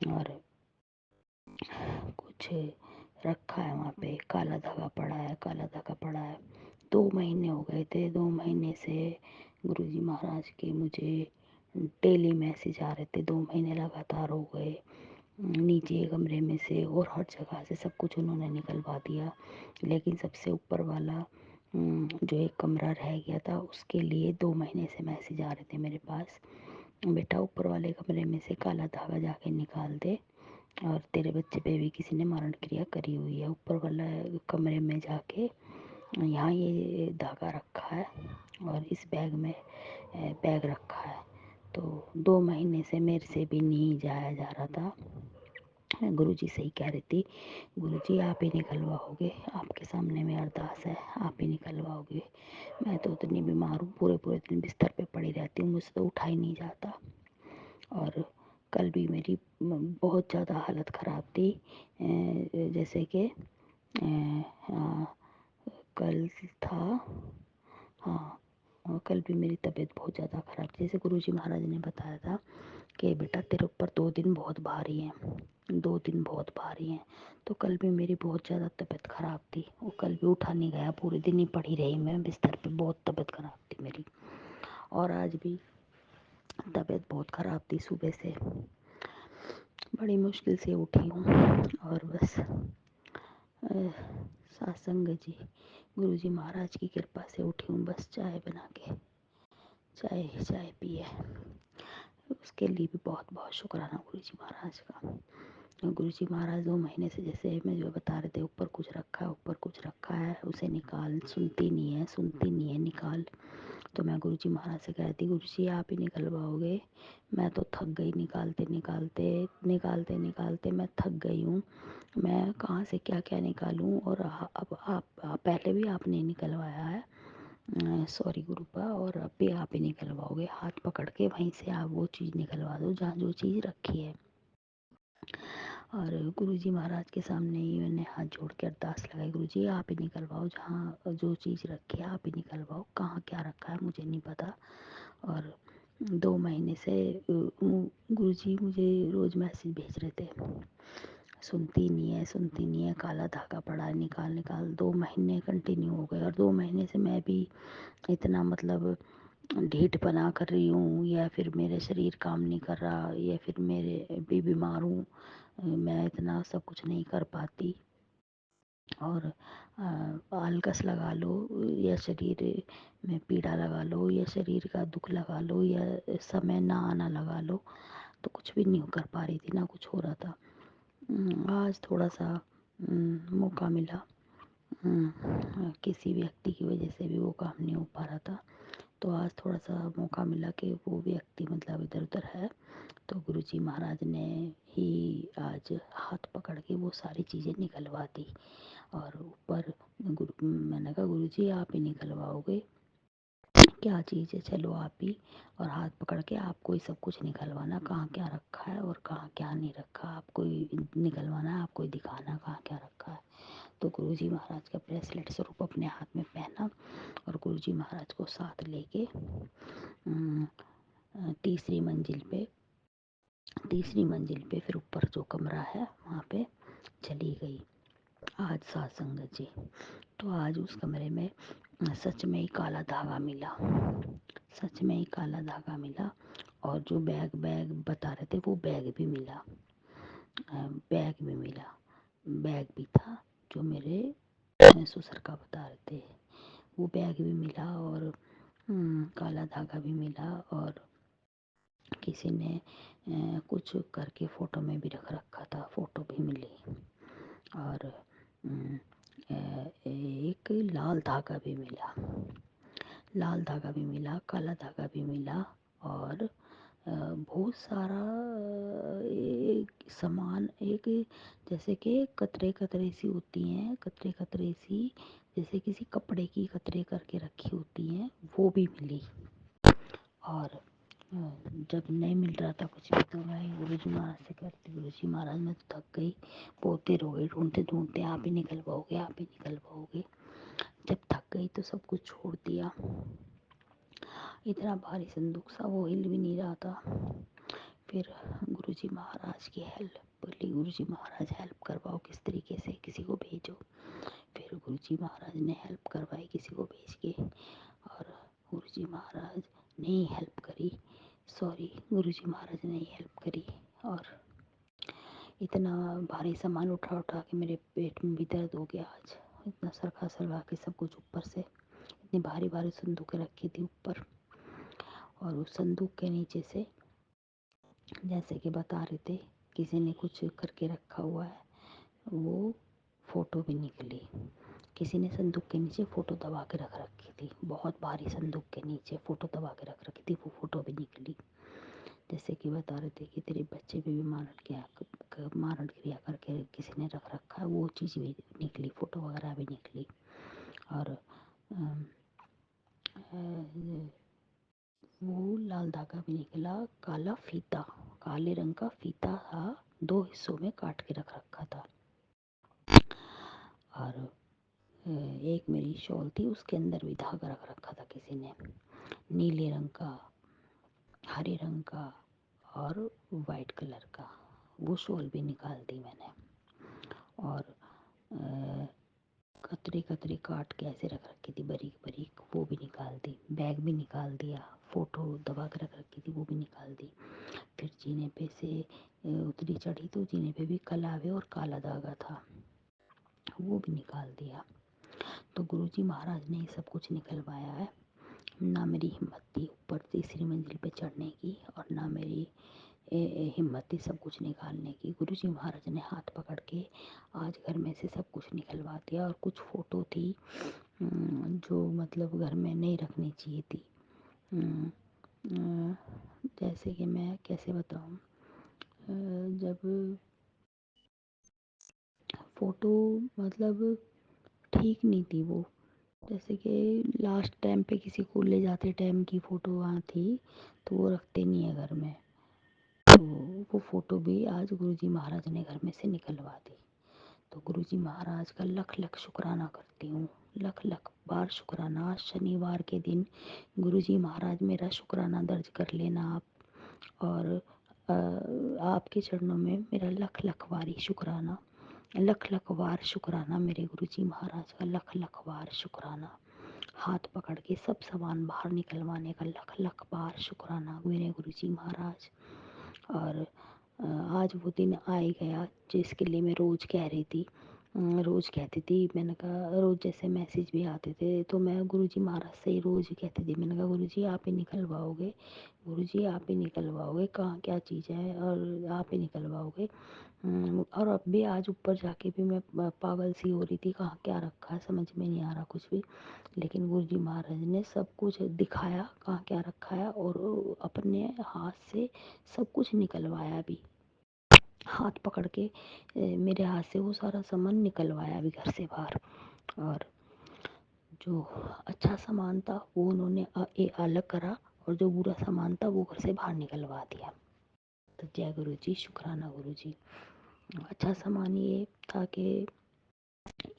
और कुछ रखा है वहाँ पे, काला धागा पड़ा है, काला धागा पड़ा है। 2 महीने हो गए थे, 2 महीने से गुरुजी महाराज के मुझे डेली मैसेज आ रहे थे। 2 महीने लगातार हो गए। नीचे कमरे में से और हर जगह से सब कुछ उन्होंने निकलवा दिया, लेकिन सबसे ऊपर वाला जो एक कमरा रह गया था, उसके लिए 2 महीने से मैसेज आ रहे थे मेरे पास। बेटा ऊपर वाले कमरे में से काला धागा जाके निकाल दे, और तेरे बच्चे पे भी किसी ने मारण क्रिया करी हुई है। ऊपर वाला कमरे में जाके यहाँ ये धागा रखा है और इस बैग में बैग रखा है। तो 2 महीने से मेरे से भी नहीं जाया जा रहा था। गुरुजी सही कह रही थी, गुरुजी आप ही निकलवाओगे, आपके सामने में अरदास है, आप ही निकलवाओगे। मैं तो इतनी बीमार हूँ, पूरे पूरे दिन बिस्तर पे पड़ी रहती हूँ, मुझसे तो उठा ही नहीं जाता। और कल भी मेरी बहुत ज़्यादा हालत ख़राब थी। जैसे कि कल था, हाँ, और कल भी मेरी तबीयत बहुत ज़्यादा ख़राब थी। जैसे गुरुजी महाराज ने बताया था कि बेटा तेरे ऊपर 2 दिन बहुत भारी हैं, 2 दिन बहुत भारी हैं। तो कल भी मेरी बहुत ज़्यादा तबीयत ख़राब थी, वो कल भी उठा नहीं गया, पूरे दिन ही पड़ी रही मैं बिस्तर पे, बहुत तबीयत ख़राब थी मेरी। और आज भी तबीयत बहुत ख़राब थी, सुबह से बड़ी मुश्किल से उठी हूँ। और बस सत्संग जी, गुरु जी महाराज की कृपा से उठी हूँ, बस चाय बना के चाय चाय पिए, उसके लिए भी बहुत बहुत शुक्राना गुरु जी महाराज का। गुरु जी महाराज 2 महीने से, जैसे मैं जो बता रहे थे, ऊपर कुछ रखा है, ऊपर कुछ रखा है, उसे निकाल, सुनती नहीं है, सुनती नहीं है, निकाल। तो मैं गुरु जी महाराज से कहती, गुरु जी आप ही निकलवाओगे, मैं तो थक गई, निकालते निकालते निकालते निकालते मैं थक गई हूँ, मैं कहाँ से क्या क्या निकालूँ। और अब आप पहले भी आपने निकलवाया है, सॉरी गुरुपा, और अब भी आप ही निकलवाओगे, हाथ पकड़ के वहीं से आप वो चीज़ निकलवा दो जहाँ जो चीज़ रखी है। और गुरुजी महाराज के सामने ही मैंने हाथ जोड़ के अरदास लगाई, गुरुजी आप ही निकलवाओ, जहाँ जो चीज़ रखी है आप ही निकलवाओ, कहाँ क्या रखा है मुझे नहीं पता। और 2 महीने से गुरुजी मुझे रोज़ मैसेज भेज रहे थे, सुनती नहीं है, सुनती नहीं है, काला धागा पड़ा है, निकाल निकाल। 2 महीने कंटिन्यू हो गए, और 2 महीने से मैं भी इतना मतलब ढीठ बना कर रही हूँ, या फिर मेरे शरीर काम नहीं कर रहा, या फिर मेरे भी बीमार हूँ, मैं इतना सब कुछ नहीं कर पाती। और आलकस लगा लो, या शरीर में पीड़ा लगा लो, या शरीर का दुख लगा लो, या समय ना आना लगा लो, तो कुछ भी नहीं कर पा रही थी, ना कुछ हो रहा था। आज थोड़ा सा मौका मिला, किसी व्यक्ति की वजह से भी वो काम नहीं हो पा रहा था, तो आज थोड़ा सा मौका मिला कि वो व्यक्ति मतलब इधर उधर है, तो गुरुजी महाराज ने ही आज हाथ पकड़ के वो सारी चीज़ें निकलवा दी। और ऊपर मैंने कहा गुरुजी आप ही निकलवाओगे, क्या चीज़ है, चलो आप ही, और हाथ पकड़ के आपको ही सब कुछ निकलवाना, कहाँ क्या रखा है और कहाँ क्या नहीं रखा, आपको ही निकलवाना है, आपको ही दिखाना कहाँ क्या रखा है। तो गुरुजी महाराज का ब्रेसलेट स्वरूप अपने हाथ में पहना, और गुरुजी महाराज को साथ लेके तीसरी मंजिल पे, फिर ऊपर जो कमरा है वहाँ पे चली गई आज सत्संग जी। तो आज उस कमरे में सच में ही काला धागा मिला, सच में ही काला धागा मिला। और जो बैग बैग बता रहे थे वो बैग भी मिला, बैग भी मिला, बैग भी था जो मेरे ससुर का बता रहे थे, वो बैग भी मिला, और काला धागा भी मिला, और किसी ने कुछ करके फ़ोटो में भी रख रखा था, फ़ोटो भी मिली। और एक लाल धागा भी मिला, लाल धागा भी मिला, काला धागा भी मिला, और बहुत सारा एक सामान, एक जैसे कि कतरे कतरे सी होती हैं, कतरे कतरे सी, जैसे किसी कपड़े की कतरे करके रखी होती हैं, वो भी मिली। और जब नहीं मिल रहा था कुछ भी, तो मैं गुरुजी महाराज से कहती, गुरुजी महाराज मैं तो थक गई, बहुत देर हो गई ढूंढते ढूंढते, आप ही निकलवाओगे, आप ही निकलवाओगे। जब थक गई तो सब कुछ छोड़ दिया, इतना भारी संदूक सा, वो हिल भी नहीं रहा था। फिर गुरुजी महाराज की हेल्प बोली, गुरुजी महाराज हेल्प करवाओ किस तरीके से, किसी को भेजो। फिर गुरुजी महाराज ने हेल्प करवाई किसी को भेज के, और गुरुजी महाराज ने ही हेल्प करी, सॉरी गुरुजी महाराज ने ही हेल्प करी। और इतना भारी सामान उठा उठा के मेरे पेट में भी दर्द हो गया आज, इतना सरका सरका के सब कुछ ऊपर से, इतनी भारी भारी संदूकें रखी थी ऊपर। और उस संदूक के नीचे से, जैसे कि बता रहे थे, किसी ने कुछ करके रखा हुआ है, वो फ़ोटो भी निकली, किसी ने संदूक के नीचे फ़ोटो दबा के रख रखी थी, बहुत भारी संदूक के नीचे फ़ोटो दबा के रख रखी थी, वो फ़ोटो भी निकली। जैसे कि बता रहे थे कि तेरे बच्चे पे भी मारण क्रिया करके किसी ने रख रखा है, वो चीज़ भी निकली, फ़ोटो वगैरह भी निकली। और वो लाल धागा भी निकला, काला फीता, काले रंग का फीता था, 2 हिस्सों में काट के रख रखा था। और एक मेरी शॉल थी, उसके अंदर भी धागा रख रखा था किसी ने, नीले रंग का, हरे रंग का, और वाइट कलर का, वो शॉल भी निकाल दी मैंने। और कतरे कतरे काट के ऐसे रख रखी थी बारीक बारीक, वो भी निकाल दी, बैग भी निकाल दिया, फ़ोटो दबा के रख रखी थी वो भी निकाल दी। फिर जीने पे से उतरी चढ़ी, तो जीने पे भी कलावे और काला धागा था, वो भी निकाल दिया। तो गुरुजी महाराज ने ये सब कुछ निकलवाया है। ना मेरी हिम्मत थी ऊपर तीसरी मंजिल पे चढ़ने की, और ना मेरी हिम्मत थी सब कुछ निकालने की। गुरुजी महाराज ने हाथ पकड़ के आज घर में से सब कुछ निकलवा दिया। और कुछ फ़ोटो थी जो मतलब घर में नहीं रखनी चाहिए थी। जैसे कि मैं कैसे बताऊँ, जब फ़ोटो मतलब ठीक नहीं थी वो, जैसे कि लास्ट टाइम पे किसी को ले जाते टाइम की फ़ोटो वहाँ थी, तो वो रखते नहीं है घर में। तो वो फ़ोटो भी आज गुरुजी महाराज ने घर में से निकलवा दी। तो गुरुजी महाराज का लख लख शुक्राना करती हूँ, लख लख बार शुक्राना। शनिवार के दिन गुरुजी महाराज मेरा शुक्राना दर्ज कर लेना आप, और आपके चरणों में मेरा लख लख बारी शुक्राना, लख लख बार शुक्राना मेरे गुरुजी महाराज का, लख लख बार शुक्राना। हाथ पकड़ के सब सामान बाहर निकलवाने का लख लख बार शुक्राना मेरे गुरुजी महाराज। और आज वो दिन आ ही गया जिसके लिए मैं रोज़ कह रही थी, रोज़ कहती थी। मैंने कहा रोज़ जैसे मैसेज भी आते थे तो मैं गुरुजी महाराज से ही रोज़ कहती थी, मैंने कहा गुरुजी आप ही निकलवाओगे, गुरुजी आप ही निकलवाओगे, कहाँ क्या चीज़ है और आप ही निकलवाओगे। और अब भी आज ऊपर जाके भी मैं पागल सी हो रही थी, कहाँ क्या रखा है समझ में नहीं आ रहा कुछ भी। लेकिन गुरुजी महाराज ने सब कुछ दिखाया कहाँ क्या रखा है, और अपने हाथ से सब कुछ निकलवाया भी, हाथ पकड़ के मेरे हाथ से वो सारा सामान निकलवाया भी घर से बाहर। और जो अच्छा सामान था वो उन्होंने अलग करा, और जो बुरा सामान था वो घर से बाहर निकलवा दिया। तो जय गुरु जी, शुक्राना गुरु जी। अच्छा सामान ये था कि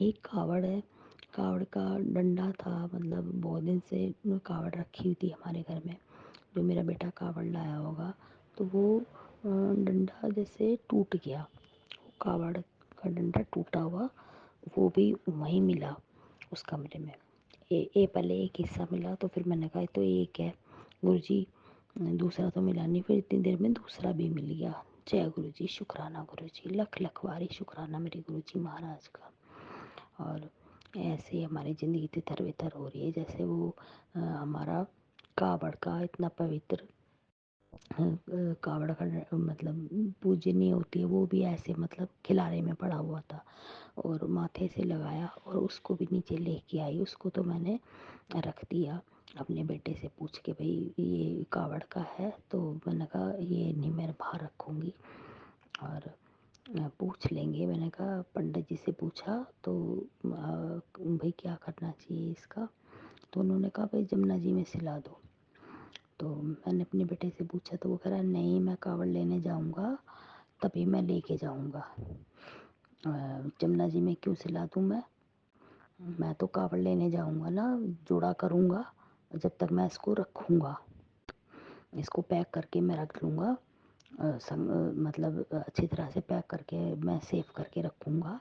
एक कावड़ है, कावड़ का डंडा था, मतलब बहुत दिन से कावड़ रखी हुई थी हमारे घर में, जो मेरा बेटा कावड़ लाया होगा। तो वो डंडा जैसे टूट गया, कावड़ का डंडा टूटा हुआ, वो भी वहीं मिला उस कमरे में। पहले एक हिस्सा मिला, तो फिर मैंने कहा तो एक है गुरुजी, दूसरा तो मिला नहीं। फिर इतनी देर में दूसरा भी मिल गया। जय गुरुजी, शुक्राना गुरुजी, लख लख बारी शुक्राना मेरे गुरुजी महाराज का। और ऐसे हमारी ज़िंदगी तितर बितर हो रही है, जैसे वो हमारा कावड़ का इतना पवित्र कावड़ का मतलब पूजनीय होती है, वो भी ऐसे मतलब खिलारे में पड़ा हुआ था, और माथे से लगाया और उसको भी नीचे लेके आई। उसको तो मैंने रख दिया अपने बेटे से पूछ के, भाई ये कावड़ का है, तो मैंने कहा ये नहीं मैं बाहर रखूँगी, और पूछ लेंगे। मैंने कहा पंडित जी से पूछा तो भाई क्या करना चाहिए इसका, तो उन्होंने कहा भाई जमुना जी में सिला दो। तो मैंने अपने बेटे से पूछा, तो वो कह रहा नहीं मैं कावड़ लेने जाऊंगा तभी मैं लेके जाऊंगा, जमुना जी में क्यों सिला दूँ मैं तो कावड़ लेने जाऊंगा ना, जोड़ा करूंगा, जब तक मैं इसको रखूंगा, इसको पैक करके मैं रख लूँगा, मतलब अच्छी तरह से पैक करके मैं सेव करके रखूँगा।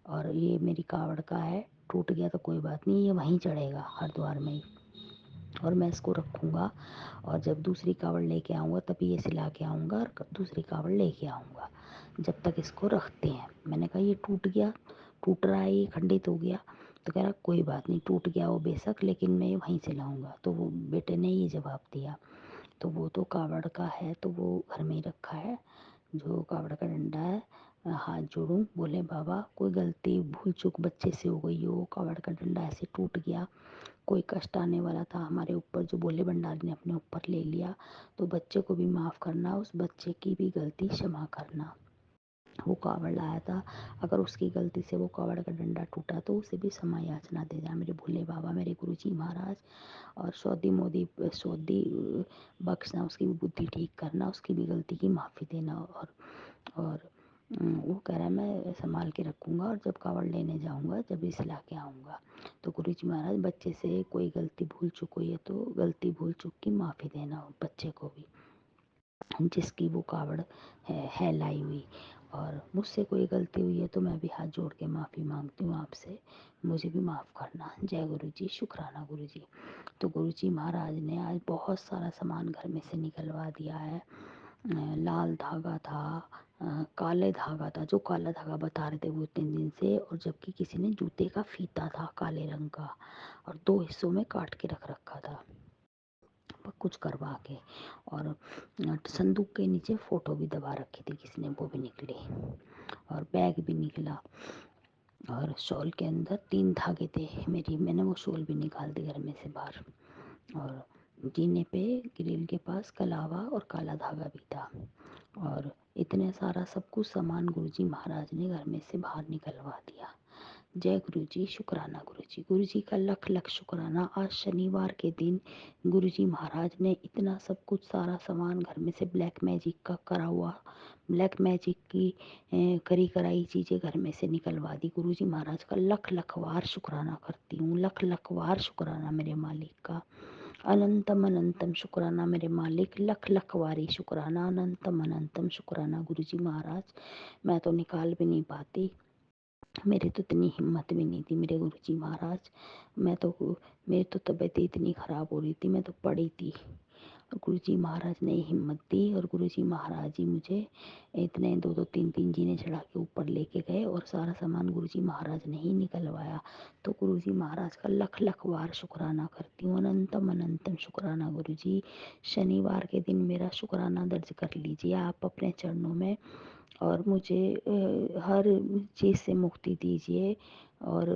और ये मेरी कावड़ का है, टूट गया तो कोई बात नहीं, ये वहीं चढ़ेगा हरिद्वार में ही, और मैं इसको रखूँगा, और जब दूसरी कावड़ लेके आऊँगा तभी ये सिला के आऊँगा, और दूसरी कावड़ लेके आऊँगा, जब तक इसको रखते हैं। मैंने कहा ये टूट गया, टूट रहा है, ये खंडित हो गया, तो कह रहा कोई बात नहीं, टूट गया वो बेशक, लेकिन मैं ये वहीं से लाऊँगा। तो वो बेटे ने ये जवाब दिया। तो वो तो कावड़ का है तो वो घर में ही रखा है, जो कावड़ का डंडा है। हाथ जोड़ूं, बोले बाबा कोई गलती भूल चूक बच्चे से हो गई हो, कावड़ का डंडा ऐसे टूट गया, कोई कष्ट आने वाला था हमारे ऊपर जो बोले भंडारी ने अपने ऊपर ले लिया, तो बच्चे को भी माफ़ करना, उस बच्चे की भी गलती क्षमा करना। वो कावड़ लाया था, अगर उसकी गलती से वो कावड़ का डंडा टूटा तो उसे भी क्षमा याचना देना मेरे भोले बाबा, मेरे गुरुजी महाराज। और सौदी मोदी सौदी बख्शना, उसकी भी बुद्धि ठीक करना, उसकी भी गलती की माफ़ी देना। और वो कह रहा है मैं संभाल के रखूँगा, और जब कावड़ लेने जाऊँगा जब इसे ला के आऊँगा। तो गुरुजी महाराज बच्चे से कोई गलती भूल चूक हुई है तो गलती भूल चूक की माफ़ी देना बच्चे को भी, जिसकी वो कावड़ है लाई हुई। और मुझसे कोई गलती हुई है तो मैं भी हाथ जोड़ के माफ़ी मांगती हूँ आपसे, मुझे भी माफ़ करना। जय गुरु जी, शुक्राना गुरु जी। तो गुरु जी महाराज ने आज बहुत सारा सामान घर में से निकलवा दिया है। लाल धागा था, काले धागा था, जो काला धागा बता रहे थे वो 3 दिन से, और जबकि किसी ने जूते का फीता था काले रंग का और 2 हिस्सों में काट के रख रखा था कुछ करवा के, और संदूक के नीचे फोटो भी दबा रखी थी किसी ने, वो भी निकली, और बैग भी निकला, और शॉल के अंदर 3 धागे थे मेरी, मैंने वो शॉल भी निकाल दी घर में से बाहर, और जीने पे ग्रिल के पास कलावा और काला धागा भी था, और इतने सारा सब कुछ सामान गुरुजी महाराज ने घर में से बाहर निकलवा दिया। जय गुरुजी, शुक्राना गुरुजी, गुरुजी का लख लख शुक्राना। आज शनिवार के दिन गुरुजी महाराज ने इतना सब कुछ सारा सामान घर में से ब्लैक मैजिक का करा हुआ, ब्लैक मैजिक की करी कराई चीज़ें घर में से निकलवा दी। गुरुजी महाराज का लख लख वार शुक्राना करती हूँ, लख लख वार शुक्राना मेरे मालिक का, अनंतम अनंतम शुक्राना मेरे मालिक, लख लख वारी शुक्राना, अनंतम अनंतम शुक्राना गुरुजी महाराज। मैं तो निकाल भी नहीं पाती, मेरी तो इतनी हिम्मत भी नहीं थी मेरे गुरुजी महाराज। मेरी तो तबीयत इतनी ख़राब हो रही थी, मैं तो पड़ी थी, और गुरुजी महाराज ने हिम्मत दी, और गुरुजी महाराज ही मुझे इतने 2-2 3-3 जीने चढ़ा के ऊपर लेके गए, और सारा सामान गुरुजी महाराज ने ही निकलवाया। तो गुरुजी महाराज का लख लख बार शुक्राना करती हूँ, अनंतम अनंतम शुक्राना गुरुजी। शनिवार के दिन मेरा शुक्राना दर्ज कर लीजिए आप अपने चरणों में, और मुझे हर चीज़ से मुक्ति दीजिए, और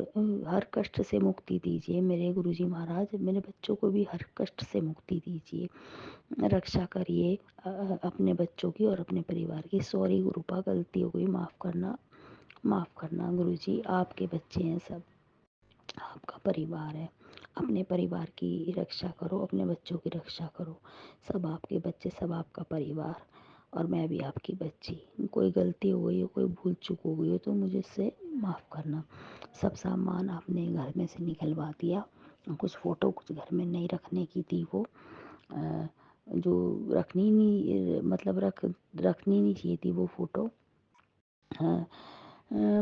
हर कष्ट से मुक्ति दीजिए मेरे गुरुजी महाराज। मेरे बच्चों को भी हर कष्ट से मुक्ति दीजिए, रक्षा करिए अपने बच्चों की और अपने परिवार की। सॉरी गुरुपा, गलती हो गई, माफ़ करना गुरुजी। आपके बच्चे हैं सब, आपका परिवार है, अपने परिवार की रक्षा करो, अपने बच्चों की रक्षा करो। सब आपके बच्चे, सब आपका परिवार, और मैं भी आपकी बच्ची। कोई गलती हो गई हो, कोई भूल चूक हो गई हो तो मुझे से माफ़ करना। सब सामान आपने घर में से निकलवा दिया, कुछ फ़ोटो कुछ घर में नहीं रखने की थी, वो जो रखनी नहीं, मतलब रखनी नहीं चाहिए थी वो फ़ोटो।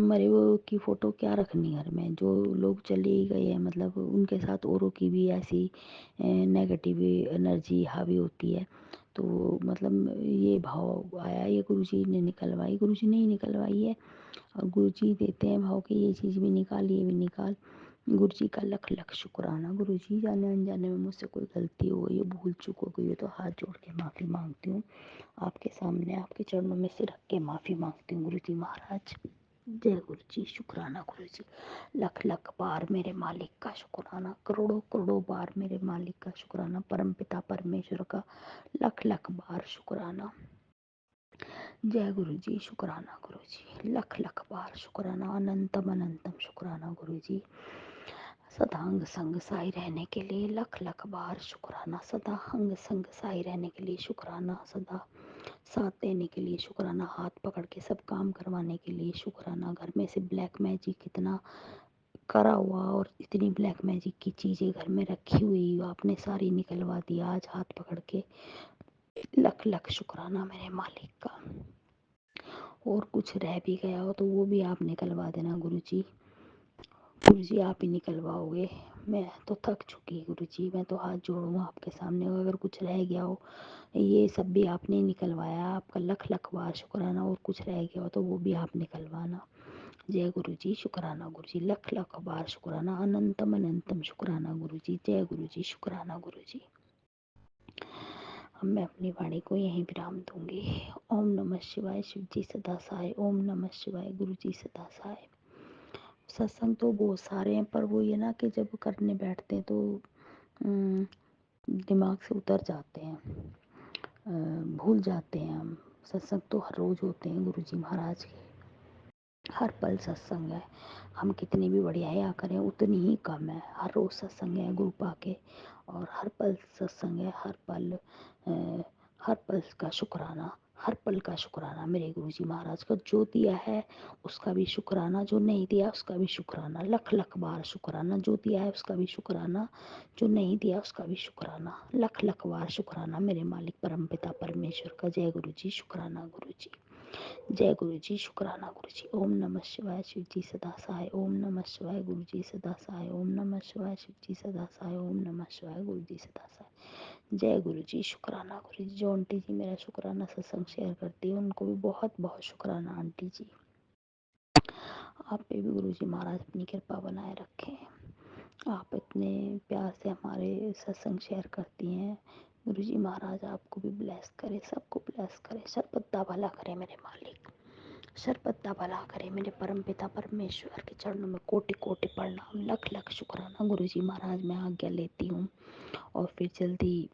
मरे वो की फ़ोटो क्या रखनी घर में, जो लोग चले ही गए हैं, मतलब उनके साथ औरों की भी ऐसी नेगेटिव एनर्जी हावी होती है। तो मतलब ये भाव आया, ये गुरुजी ने निकलवाई, गुरुजी ने ही निकलवाई है, और गुरुजी देते हैं भाव कि ये चीज़ भी निकाल, ये भी निकाल। गुरुजी का लख लख शुक्राना गुरुजी। जाने अनजाने में मुझसे कोई गलती हो गई है, भूल चूक हो गई है, तो हाथ जोड़ के माफ़ी मांगती हूँ आपके सामने, आपके चरणों में सिर रख के माफ़ी मांगती हूँ गुरुजी महाराज। जय गुरुजी, शुक्राना गुरुजी। लख लख बार मेरे मालिक का शुक्राना, करोड़ों करोड़ों बार मेरे मालिक का शुक्राना, परमपिता परमेश्वर का लख लख बार शुक्राना। जय गुरुजी, शुक्राना गुरुजी, लख लख बार शुक्राना, अनंतम अनंतम शुक्राना गुरुजी। सदा अंग संग साई रहने के लिए लख लख बार शुक्राना, सदा अंग संग साई रहने के लिए शुक्राना, सदा साथ देने के लिए शुक्राना, हाथ पकड़ के सब काम करवाने के लिए शुक्राना। घर में से ब्लैक मैजिक इतना करा हुआ और इतनी ब्लैक मैजिक की चीज़ें घर में रखी हुई आपने सारी निकलवा दी आज हाथ पकड़ के, लख लख शुक्राना मेरे मालिक का। और कुछ रह भी गया हो तो वो भी आप निकलवा देना गुरुजी, गुरुजी आप ही निकलवाओगे। मैं तो थक चुकी गुरुजी, मैं तो हाथ जोड़ूँ आपके सामने, अगर कुछ रह गया हो ये सब भी आपने निकलवाया, आपका लख लख बार शुक्राना। और कुछ रह गया हो तो वो भी आप निकलवाना। जय गुरुजी, शुक्राना गुरुजी, लख लख बार शुक्राना, अनंतम अनंतम शुक्राना गुरुजी। जय गुरुजी, शुक्राना गुरुजी। अब मैं अपनी वाणी को यहीं विराम दूंगी। ओम नमः शिवाय, शिव जी सदा सहाय। ओम नमः शिवाय, गुरु जी सदा सहाय। सत्संग तो बहुत सारे हैं, पर वो ये ना कि जब करने बैठते हैं तो दिमाग से उतर जाते हैं, भूल जाते हैं हम। सत्संग तो हर रोज़ होते हैं गुरु जी महाराज के, हर पल सत्संग है। हम कितनी भी बढ़िया करें उतनी ही कम है। हर रोज़ सत्संग है गुरु पाके, और हर पल सत्संग है, हर पल का शुक्राना, हर पल का शुक्राना मेरे गुरु जी महाराज का। जो दिया है उसका भी शुक्राना, जो नहीं दिया उसका भी शुक्राना, लख लख बार शुक्राना। जो दिया है उसका भी शुक्राना, जो नहीं दिया उसका भी शुक्राना, लख लख बार शुक्राना मेरे मालिक परमपिता परमेश्वर का। जय गुरु जी, शुक्राना गुरु जी। जय गुरु जी, शुक्राना गुरु जी। ओम नमः शिवाय, शिव जी सदा सहाय। ओम नमः शिवाय, गुरु जी सदा सहाय। ओम नमः शिवाय, शिव जी सदा सहाय। ओम नमः शिवाय, गुरु जी सदा सहाय। जय गुरु जी, शुक्राना गुरु जी। जो आंटी जी मेरा शुक्राना सत्संग शेयर करती है उनको भी बहुत बहुत शुक्राना आंटी जी। आप पे भी गुरु जी महाराज अपनी कृपा बनाए रखें। आप इतने प्यार से हमारे सत्संग शेयर करती हैं। गुरु जी महाराज आपको भी ब्लेस करे, सबको ब्लेस करे, सर्वदा भला करे मेरे मालिक, सर्वदा भला करे मेरे परम पिता परमेश्वर के चरणों में कोटि कोटि प्रणाम, लख लख शुक्राना गुरु जी महाराज। मैं आज्ञा लेती हूँ और फिर जल्दी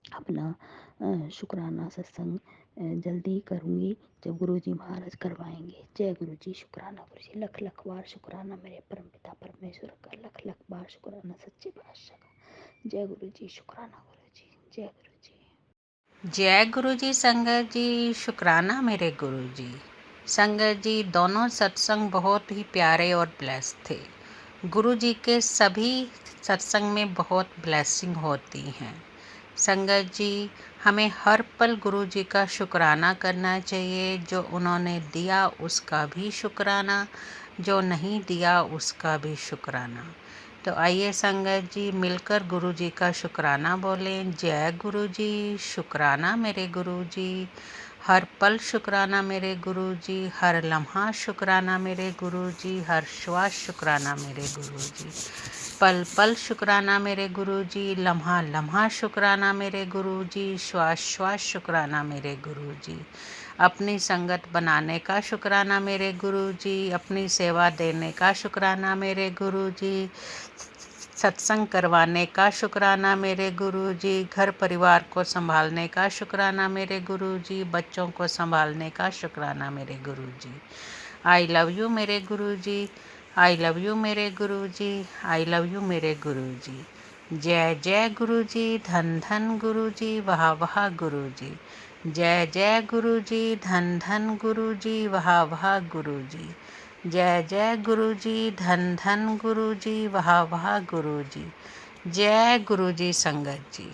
अपना शुक्राना सत्संग जल्दी ही करूँगी जब गुरु जी महाराज करवाएंगे। जय गुरु जी, शुक्राना गुरु जी। लख लख बार शुक्राना मेरे परम पिता परमेश्वर का, लख लख बार शुक्राना सच्चे पातशाह का। जय गुरु जी, शुक्राना गुरु जी। जय गुरु जी। जय गुरु जी संगत जी, शुक्राना मेरे गुरु जी। संगत जी, दोनों सत्संग बहुत ही प्यारे और ब्लेस थे। गुरु जी के सभी सत्संग में बहुत ब्लेसिंग होती हैं। संगत जी, हमें हर पल गुरु जी का शुक्राना करना चाहिए। जो उन्होंने दिया उसका भी शुक्राना, जो नहीं दिया उसका भी शुक्राना। तो आइए संगत जी मिलकर गुरु जी का शुक्राना बोलें। जय गुरु जी, शुक्राना मेरे गुरु जी। हर पल शुक्राना मेरे गुरु जी, हर लम्हा शुक्राना मेरे गुरु जी, हर श्वास शुक्राना मेरे गुरु जी, पल पल शुक्राना मेरे गुरु जी, लम्हा लम्हा शुक्राना मेरे गुरु जी, श्वास श्वास शुक्राना मेरे गुरु जी। अपनी संगत बनाने का शुक्राना मेरे गुरु जी, अपनी सेवा देने का शुक्राना मेरे गुरु जी, सत्संग करवाने का शुक्राना मेरे गुरु जी, घर परिवार को संभालने का शुक्राना मेरे गुरु जी, बच्चों को संभालने का शुक्राना मेरे गुरु जी। आई लव यू मेरे गुरु जी, आई लव यू मेरे गुरु जी, आई लव यू मेरे गुरु जी। जय जय गुरु जी, धन धन गुरु जी, वाह वाह गुरु जी। जय जय गुरु जी, धन धन गुरु जी, वाह वाह गुरु जी। जय जय गुरु जी, धन धन गुरु जी, वाह वाह गुरु जी। जय गुरु जी संगत जी।